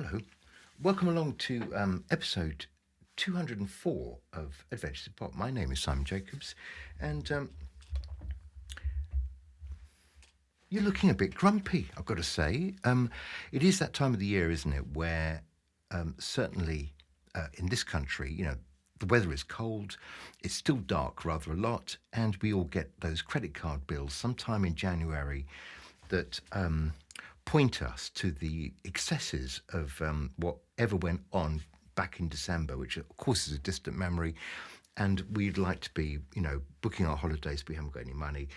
Hello. Welcome along to episode 204 of Adventures in Pop. My name is Simon Jacobs, and you're looking a bit grumpy, I've got to say. It is that time of the year, isn't it, where certainly in this country, the weather is cold, it's still dark rather a lot, and we all get those credit card bills sometime in January that point us to the excesses of whatever went on back in December, which of course is a distant memory, and we'd like to be, booking our holidays, but we haven't got any money.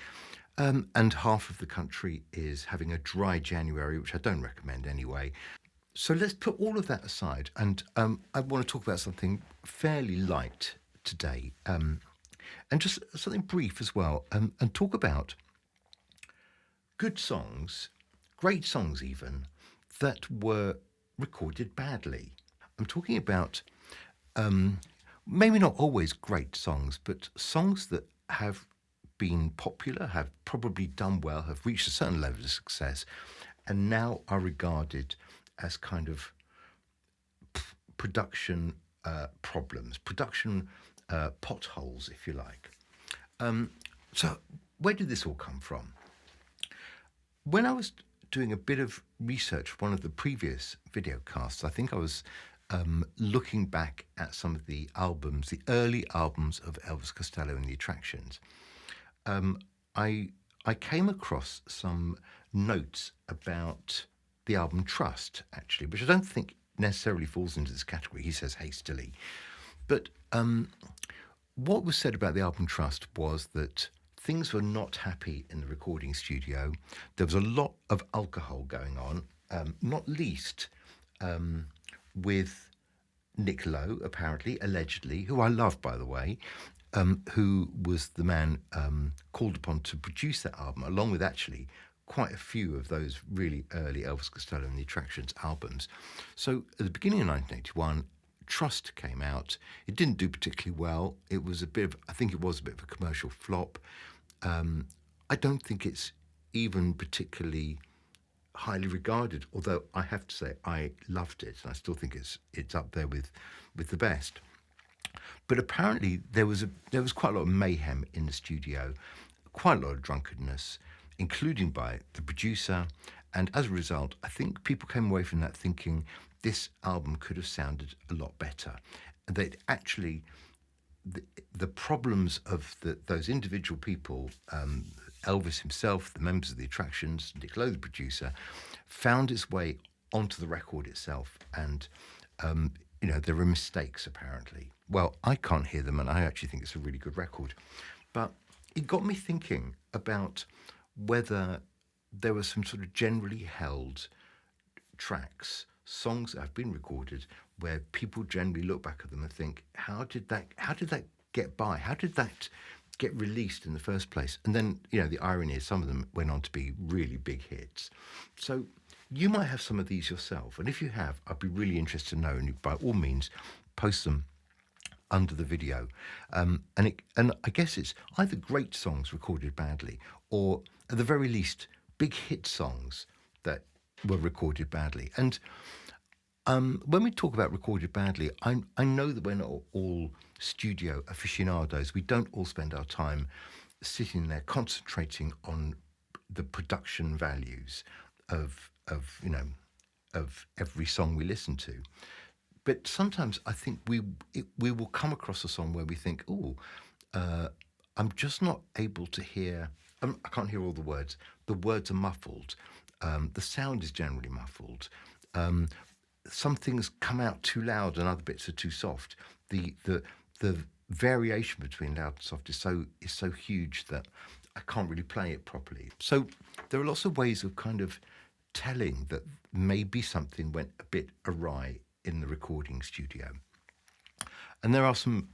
And half of the country is having a dry January, which I don't recommend anyway. So let's put all of that aside, and I want to talk about something fairly light today, and just something brief as well, and talk about good songs, great songs even, that were recorded badly. I'm talking about maybe not always great songs, but songs that have been popular, have probably done well, have reached a certain level of success, and now are regarded as kind of production problems, production potholes, if you like. So where did this all come from? When I was doing a bit of research for one of the previous video casts, I think I was looking back at some of the albums, the early albums of Elvis Costello and the Attractions. I came across some notes about the album Trust, actually, which I don't think necessarily falls into this category, he says hastily. But what was said about the album Trust was that things were not happy in the recording studio. There was a lot of alcohol going on, not least with Nick Lowe, apparently, allegedly, who I love, by the way, who was the man called upon to produce that album, along with actually quite a few of those really early Elvis Costello and the Attractions albums. So at the beginning of 1981, Trust came out. It didn't do particularly well. It was I think it was a bit of a commercial flop. I don't think it's even particularly highly regarded, although I have to say I loved it, and I still think it's up there with the best. But apparently there was quite a lot of mayhem in the studio, quite a lot of drunkenness, including by the producer, and as a result, I think people came away from that thinking this album could have sounded a lot better. And that actually the problems of those individual people, Elvis himself, the members of the Attractions, Nick Lowe, the producer, found its way onto the record itself. And, there were mistakes, apparently. Well, I can't hear them, and I actually think it's a really good record. But it got me thinking about whether there were some sort of generally held tracks, songs that have been recorded, where people generally look back at them and think, how did that get by? How did that get released in the first place? And then, the irony is some of them went on to be really big hits. So you might have some of these yourself. And if you have, I'd be really interested to know. And by all means, post them under the video. And I guess it's either great songs recorded badly, or at the very least, big hit songs that were recorded badly. And when we talk about recorded badly, I know that we're not all studio aficionados. We don't all spend our time sitting there concentrating on the production values of every song we listen to. But sometimes I think we will come across a song where we think, I'm just not able to hear. I can't hear all the words. The words are muffled. The sound is generally muffled. Some things come out too loud and other bits are too soft. The variation between loud and soft is so huge that I can't really play it properly. So there are lots of ways of kind of telling that maybe something went a bit awry in the recording studio. And there are some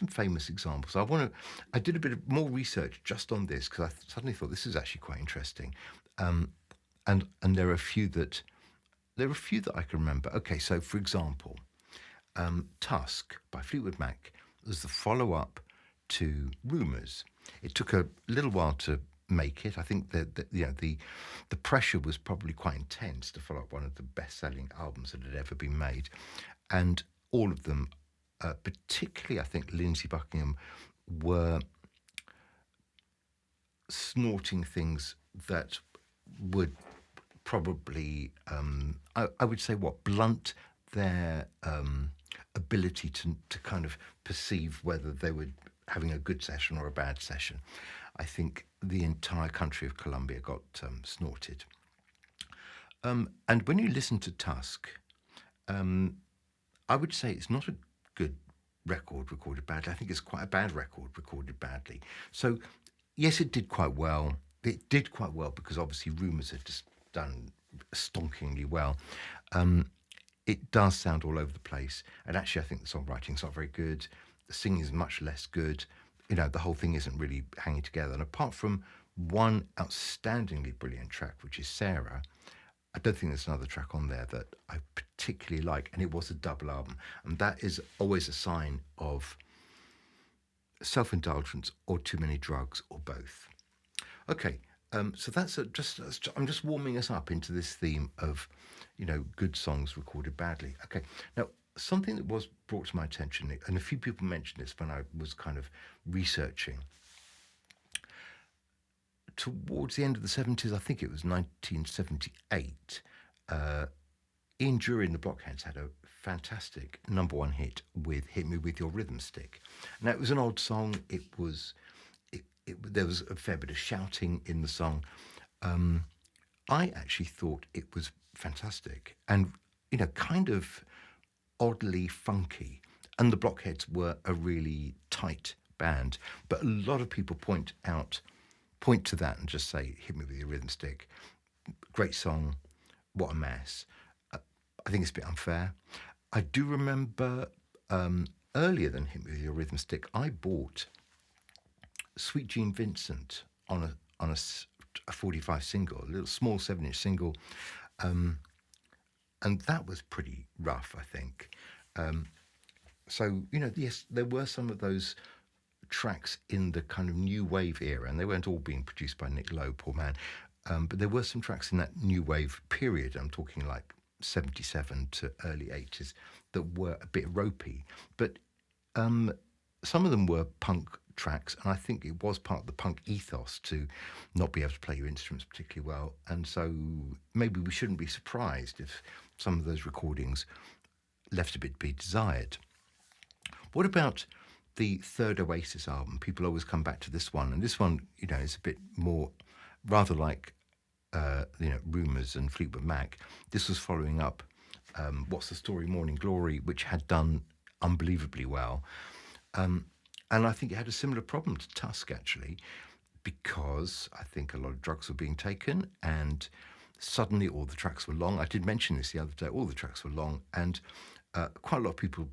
famous examples. I did a bit of more research just on this because I suddenly thought this is actually quite interesting. And there are a few that I can remember. Okay, so for example, Tusk by Fleetwood Mac was the follow-up to Rumours. It took a little while to make it. I think that the pressure was probably quite intense to follow up one of the best-selling albums that had ever been made, and all of them, particularly I think Lindsey Buckingham, were snorting things that would probably, I would say, blunt their ability to kind of perceive whether they were having a good session or a bad session. I think the entire country of Colombia got snorted. And when you listen to Tusk, I would say it's not a good record recorded badly. I think it's quite a bad record recorded badly. So, yes, it did quite well. It did quite well because obviously Rumours had just done stonkingly well. It does sound all over the place. And actually, I think the songwriting's not very good. The singing is much less good. The whole thing isn't really hanging together. And apart from one outstandingly brilliant track, which is Sarah, I don't think there's another track on there that I particularly like, and it was a double album. And that is always a sign of self-indulgence or too many drugs or both. Okay, so that's I'm just warming us up into this theme of, good songs recorded badly. Okay, now something that was brought to my attention, and a few people mentioned this when I was kind of researching, towards the end of the 70s, I think it was 1978, Ian Dury and the Blockheads had a fantastic #1 hit with Hit Me With Your Rhythm Stick. Now, it was an old song. There was a fair bit of shouting in the song. I actually thought it was fantastic and, kind of oddly funky. And the Blockheads were a really tight band. But a lot of people point to that and just say, Hit Me With Your Rhythm Stick. Great song. What a mess. I think it's a bit unfair. I do remember earlier than Hit Me With Your Rhythm Stick, I bought Sweet Jean Vincent on a 45 single, a little small 7-inch single. And that was pretty rough, I think. So, yes, there were some of those tracks in the kind of new wave era, and they weren't all being produced by Nick Lowe, poor man. But there were some tracks in that new wave period, I'm talking like 77 to early 80s, that were a bit ropey. But some of them were punk tracks, and I think it was part of the punk ethos to not be able to play your instruments particularly well. And so maybe we shouldn't be surprised if some of those recordings left a bit to be desired. What about the third Oasis album? People always come back to this one, and this one, is a bit more, rather like, Rumours and Fleetwood Mac. This was following up What's the Story, Morning Glory, which had done unbelievably well. And I think it had a similar problem to Tusk, actually, because I think a lot of drugs were being taken, and suddenly all the tracks were long. I did mention this the other day. All the tracks were long, and quite a lot of people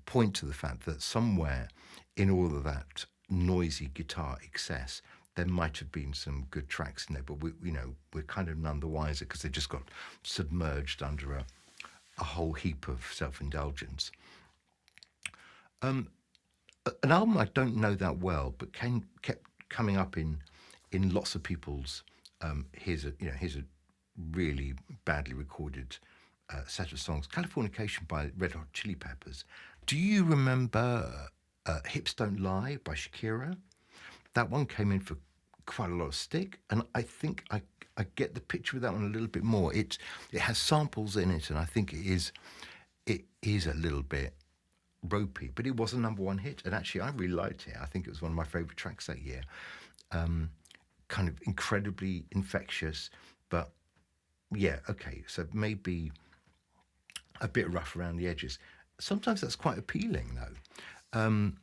point to the fact that somewhere in all of that noisy guitar excess, there might have been some good tracks in there, but we're kind of none the wiser because they just got submerged under a whole heap of self-indulgence. An album I don't know that well, but kept coming up in lots of people's. Here's a really badly recorded set of songs. Californication by Red Hot Chili Peppers. Do you remember Hips Don't Lie by Shakira? That one came in for quite a lot of stick, and I think I get the picture with that one a little bit more. It has samples in it, and I think it is a little bit ropey, but it was a #1 hit, and actually I really liked it. I think it was one of my favourite tracks that year. Kind of incredibly infectious, but yeah, okay, so maybe a bit rough around the edges. Sometimes that's quite appealing, though.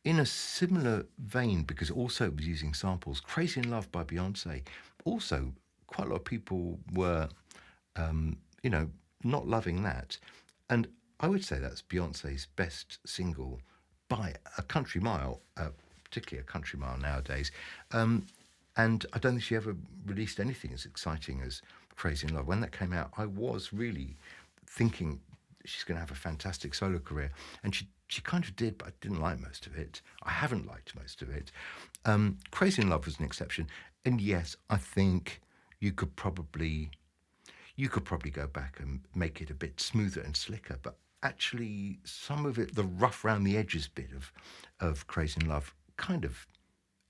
In a similar vein, because also it was using samples, Crazy in Love by Beyonce, also quite a lot of people were, not loving that. And I would say that's Beyonce's best single by a country mile, particularly a country mile nowadays. And I don't think she ever released anything as exciting as Crazy in Love. When that came out, I was really thinking she's going to have a fantastic solo career. And she she kind of did, but I didn't like most of it. I haven't liked most of it. Crazy in Love was an exception, and yes, I think you could probably go back and make it a bit smoother and slicker. But actually, some of it, the rough around the edges bit of Crazy in Love, kind of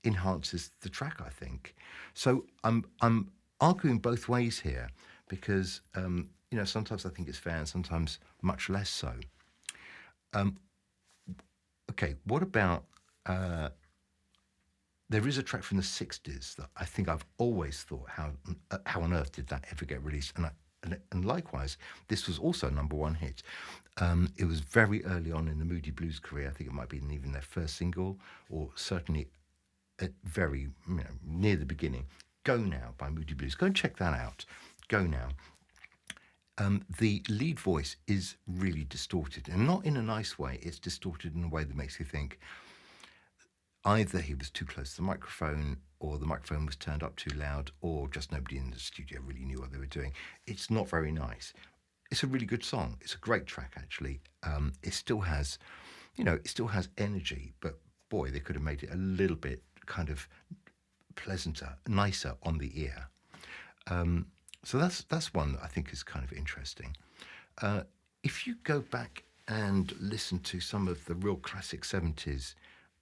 enhances the track, I think. So I'm arguing both ways here because sometimes I think it's fair and sometimes much less so. Okay, what about there is a track from the '60s that I think I've always thought how on earth did that ever get released? And likewise, this was also a number one hit. It was very early on in the Moody Blues career. I think it might be even their first single, or certainly at very near the beginning. Go Now by Moody Blues. Go and check that out. Go Now. The lead voice is really distorted, and not in a nice way. It's distorted in a way that makes you think either he was too close to the microphone, or the microphone was turned up too loud, or just nobody in the studio really knew what they were doing. It's not very nice. It's a really good song. It's a great track, actually. It still has, energy, but boy, they could have made it a little bit kind of pleasanter, nicer on the ear. So that's one that I think is kind of interesting. If you go back and listen to some of the real classic '70s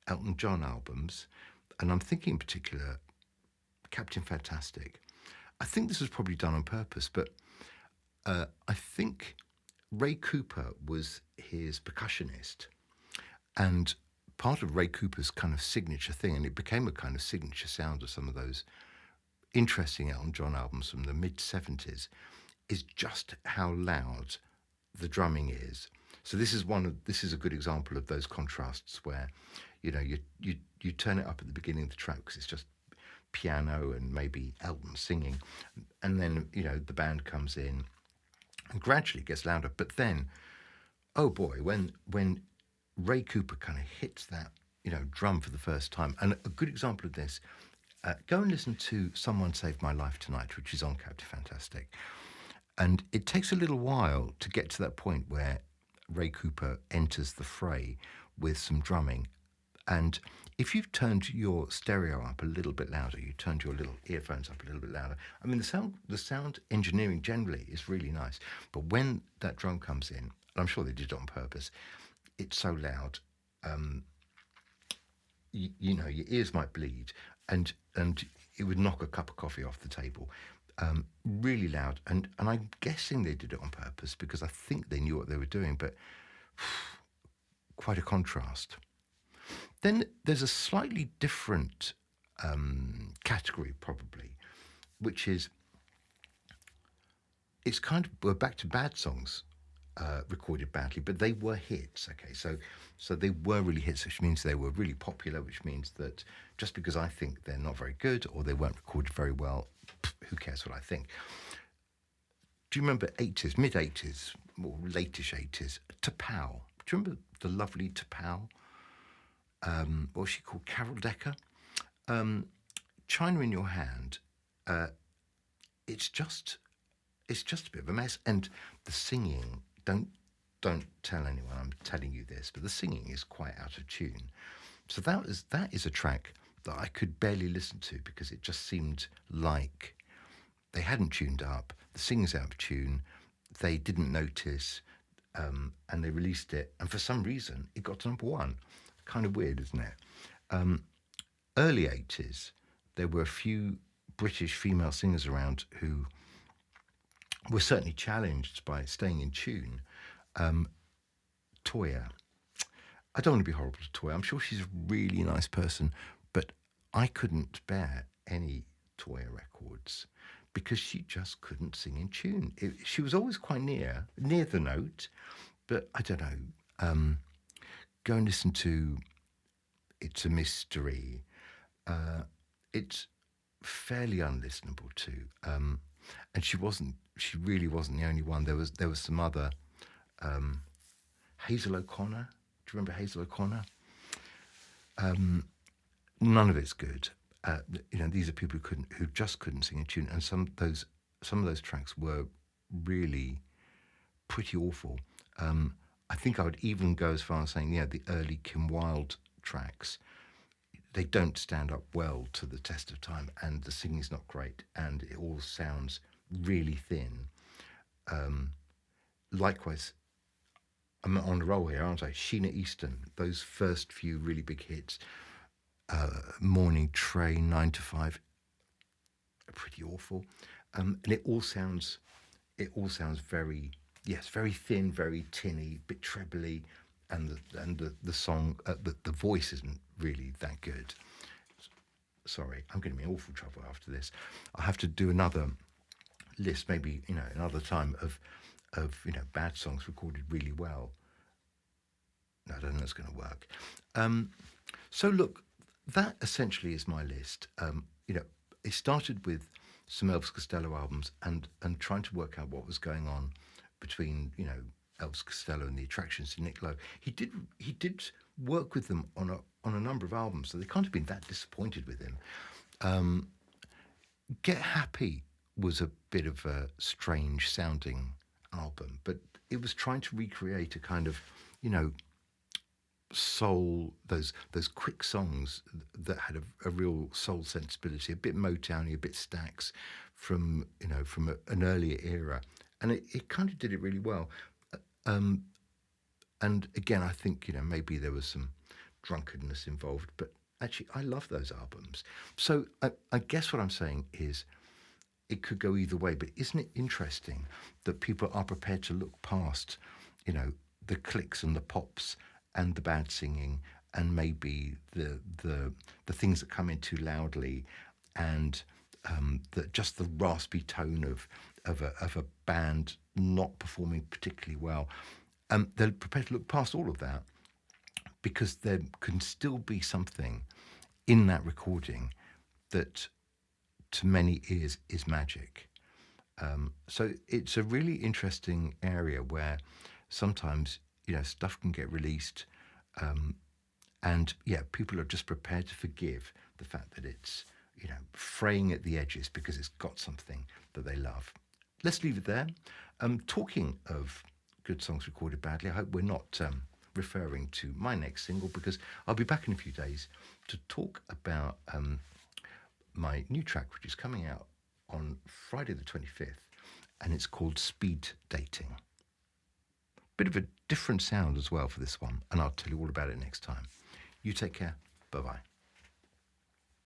Elton John albums, and I'm thinking in particular Captain Fantastic, I think this was probably done on purpose, but I think Ray Cooper was his percussionist, and part of Ray Cooper's kind of signature thing, and it became a kind of signature sound of some of those interesting Elton John albums from the mid '70s, is just how loud the drumming is. So this is a good example of those contrasts where, you turn it up at the beginning of the track because it's just piano and maybe Elton singing, and then the band comes in and gradually gets louder. But then, oh boy, when Ray Cooper kind of hits that drum for the first time, and a good example of this. Go and listen to Someone Saved My Life Tonight, which is on Captain Fantastic. And it takes a little while to get to that point where Ray Cooper enters the fray with some drumming. And if you've turned your stereo up a little bit louder, you turned your little earphones up a little bit louder, I mean, the sound engineering generally is really nice. But when that drum comes in, and I'm sure they did it on purpose, it's so loud, your ears might bleed, and it would knock a cup of coffee off the table. Really loud, and I'm guessing they did it on purpose because I think they knew what they were doing, but quite a contrast. Then there's a slightly different category, probably, which is, we're back to bad songs recorded badly, but they were hits. Okay, so they were really hits, which means they were really popular, which means that just because I think they're not very good or they weren't recorded very well, who cares what I think? Do you remember '80s, mid '80s, or late-ish '80s, T'Pau? Do you remember the lovely T'Pau? What was she called? Carol Decker? China in Your Hand. It's just a bit of a mess, and the singing. Don't tell anyone I'm telling you this, but the singing is quite out of tune. So that is a track that I could barely listen to because it just seemed like they hadn't tuned up. The singing's out of tune. They didn't notice, and they released it, and for some reason it got to number one. Kind of weird, isn't it? Early '80s, there were a few British female singers around who were certainly challenged by staying in tune. Toyah. I don't want to be horrible to Toyah. I'm sure she's a really nice person, but I couldn't bear any Toyah records because she just couldn't sing in tune. She was always quite near the note, but I don't know. Go and listen to It's a Mystery. It's fairly unlistenable too. And she really wasn't the only one. There was some other, Hazel O'Connor. Do you remember Hazel O'Connor? None of it's good. These are people who just couldn't sing in tune, and some of those tracks were really pretty awful. I think I would even go as far as saying, the early Kim Wilde tracks, they don't stand up well to the test of time, and the singing's not great, and it all sounds really thin. Likewise, I'm on a roll here, aren't I? Sheena Easton, those first few really big hits, Morning Train, 9 to 5, are pretty awful. And it all sounds very, yes, very thin, very tinny, bit trebly, and the song, the voice isn't really that good. Sorry, I'm going to be in awful trouble after this. I have to do another list, maybe another time of bad songs recorded really well. No, I don't think that's going to work. So look, that essentially is my list. It started with some Elvis Costello albums and trying to work out what was going on between Elvis Costello and the Attractions to Nick Lowe. He did work with them on a number of albums, so they can't have been that disappointed with him. Get Happy was a bit of a strange sounding album, but it was trying to recreate a kind of soul, those quick songs that had a real soul sensibility, a bit Motowny, a bit Stax, from an earlier era, and it kind of did it really well. And again, I think maybe there was some drunkenness involved, but actually I love those albums. So I guess what I'm saying is it could go either way, but isn't it interesting that people are prepared to look past the clicks and the pops and the bad singing, and maybe the things that come in too loudly, and just the raspy tone of a band not performing particularly well. They're prepared to look past all of that because there can still be something in that recording that to many ears is magic. So it's a really interesting area where sometimes stuff can get released, and people are just prepared to forgive the fact that it's fraying at the edges because it's got something that they love. Let's leave it there. Talking of good songs recorded badly, I hope we're not referring to my next single, because I'll be back in a few days to talk about my new track, which is coming out on Friday the 25th, and it's called Speed Dating. Bit of a different sound as well for this one, and I'll tell you all about it next time. You take care. Bye-bye.